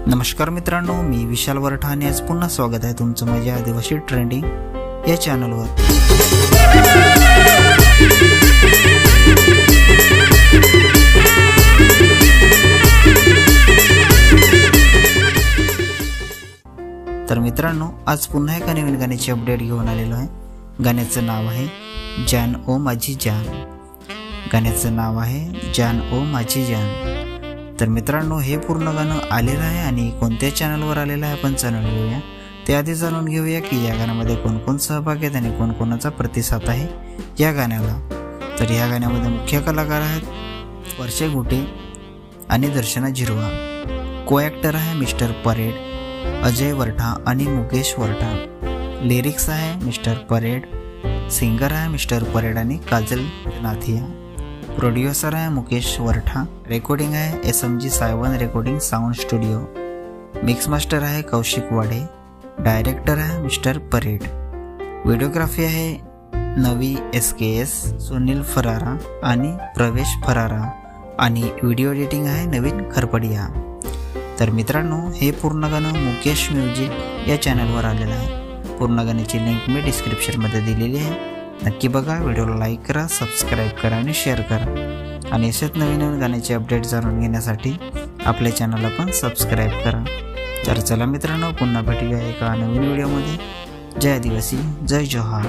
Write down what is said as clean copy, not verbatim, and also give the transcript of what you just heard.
नमस्कार मित्रांनो, मी विशाल वरठा आणि आज पुन्हा स्वागत आहे तुमचं माझ्या आदिवासी ट्रेंडिंग या चॅनलवर। तर मित्रांनो, आज पुन्हा एका नवीन गाण्याची अपडेट घेऊन आलेलो आहे। गाण्याचं नाव आहे जान ओ माझी जान। गाण्याचं नाव आहे जान ओ माझी जान। तर मित्रांनो, हे पूर्ण गाणं आलेलं आहे आणि कोणत्या चॅनलवर आलेलं आहे आपण जाणून घेऊया। त्याआधी जाणून घेऊया की या गाण्यामध्ये कोण कोण सहभागी आहेत आणि कोण कोणाचा प्रतिसाद आहे या गाण्याला। तर या गाण्यामध्ये मुख्य कलाकार आहेत वर्षे गुटे आणि दर्शना झिरवा। को ॲक्टर आहे मिस्टर परेड, अजय वरठा आणि मुकेश वरठा। लिरिक्स आहे मिस्टर परेड, सिंगर आहे मिस्टर परेड आणि काजल नाथिया। प्रोड्यूसर आहे मुकेश वरठा। रेकॉर्डिंग आहे SMG सायवन recording sound studio. Mix master आहे कौशिक वाडे। डायरेक्टर आहे मिस्टर परेड। व्हिडिओग्राफी आहे नवी SKS, सुनील फरारा आणि प्रवेश फरारा आणि व्हिडिओ एडिटिंग आहे नवीन खरपडिया। तर मित्रांनो, हे पूर्ण गाणं मुकेश म्युझिक या चॅनलवर आलेलं आहे। पूर्ण गाण्याची लिंक मी डिस्क्रिप्शनमध्ये दिलेली आहे, नक्की बघा। व्हिडिओला लाईक करा, सबस्क्राईब करा आणि शेअर करा आणि असेच नवीन नवीन गाण्याचे अपडेट जाणून घेण्यासाठी आपल्या चॅनलला पण सबस्क्राईब करा। तर चला मित्रांनो, पुन्हा भेटूया एका नवीन व्हिडिओमध्ये। जय आदिवासी, जय जोहार।